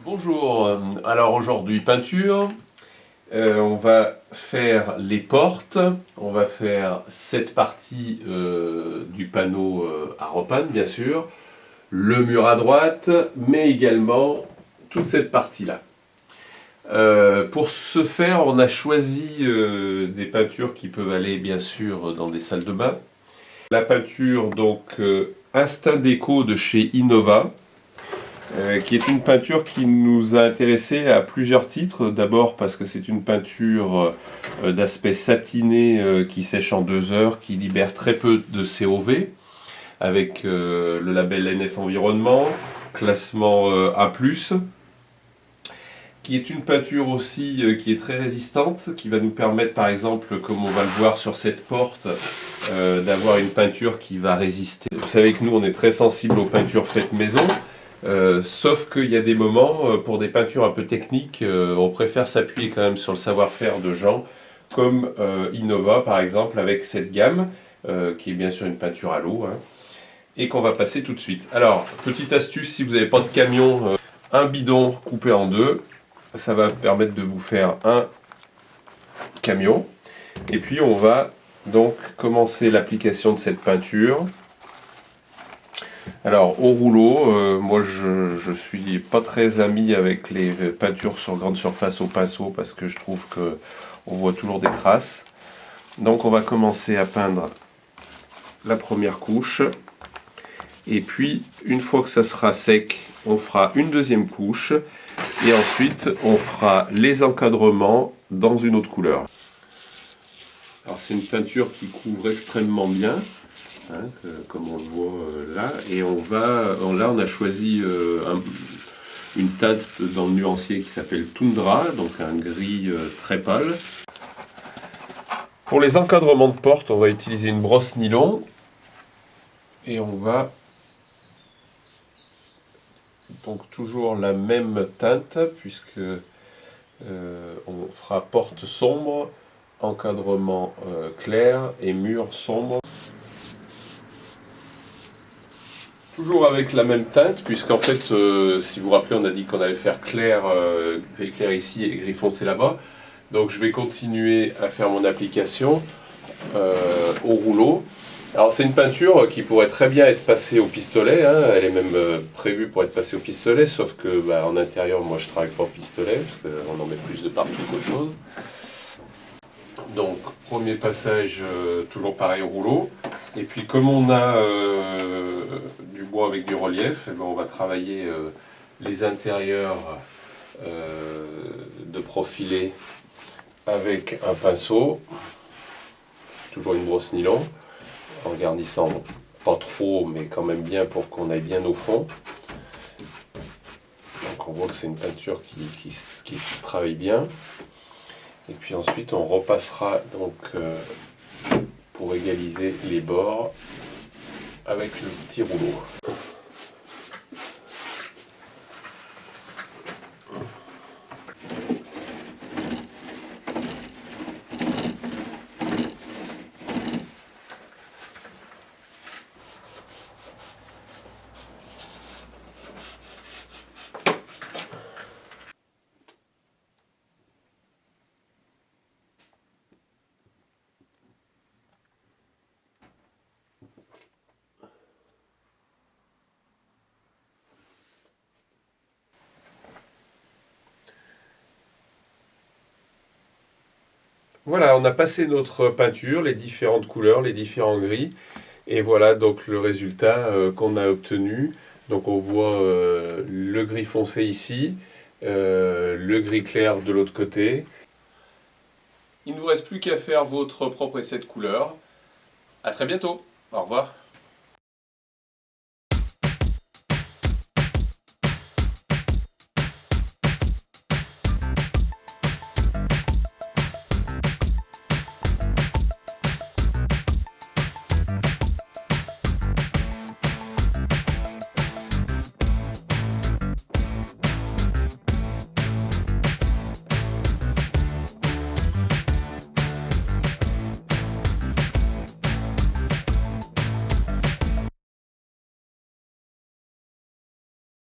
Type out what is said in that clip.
Bonjour, alors aujourd'hui peinture, on va faire les portes, on va faire cette partie du panneau à repeindre bien sûr, le mur à droite, mais également toute cette partie-là. Pour ce faire, on a choisi des peintures qui peuvent aller bien sûr dans des salles de bain. La peinture donc Instinct Déco de chez Innova. Qui est une peinture qui nous a intéressés à plusieurs titres. D'abord parce que c'est une peinture d'aspect satiné qui sèche en 2 heures, qui libère très peu de COV, avec le label NF Environnement, classement A+, qui est une peinture aussi qui est très résistante, qui va nous permettre par exemple, comme on va le voir sur cette porte, d'avoir une peinture qui va résister. Vous savez que nous on est très sensible aux peintures faites maison. Sauf qu'il y a des moments, pour des peintures un peu techniques, on préfère s'appuyer quand même sur le savoir-faire de gens comme Innova par exemple avec cette gamme, qui est bien sûr une peinture à l'eau, hein, et qu'on va passer tout de suite. Alors, petite astuce, si vous n'avez pas de camion, un bidon coupé en deux, ça va permettre de vous faire un camion. Et puis on va donc commencer l'application de cette peinture. Alors au rouleau, moi je suis pas très ami avec les peintures sur grande surface au pinceau parce que je trouve que on voit toujours des traces. Donc on va commencer à peindre la première couche. Et puis une fois que ça sera sec, on fera une deuxième couche. Et ensuite on fera les encadrements dans une autre couleur. Alors c'est une peinture qui couvre extrêmement bien. Hein, comme on le voit là, et là on a choisi une teinte dans le nuancier qui s'appelle Toundra, donc un gris très pâle. Pour les encadrements de porte, on va utiliser une brosse nylon et on va donc toujours la même teinte puisque on fera porte sombre, encadrement clair et mur sombre. Toujours avec la même teinte, puisqu'en fait, si vous vous rappelez, on a dit qu'on allait faire gris clair ici et gris foncé là-bas. Donc je vais continuer à faire mon application au rouleau. Alors c'est une peinture qui pourrait très bien être passée au pistolet, hein. Elle est même prévue pour être passée au pistolet, sauf que en intérieur, moi je travaille pas au pistolet, parce qu'on en met plus de partout qu'autre chose. Donc premier passage, toujours pareil au rouleau. Et puis comme on a du bois avec du relief, on va travailler les intérieurs de profilé avec un pinceau, toujours une brosse nylon, en garnissant pas trop mais quand même bien pour qu'on aille bien au fond. Donc on voit que c'est une peinture qui se travaille bien. Et puis ensuite on repassera donc pour égaliser les bords avec le petit rouleau. Voilà, on a passé notre peinture, les différentes couleurs, les différents gris, et voilà donc le résultat qu'on a obtenu. Donc on voit le gris foncé ici, le gris clair de l'autre côté. Il ne vous reste plus qu'à faire votre propre essai de couleur. À très bientôt, au revoir.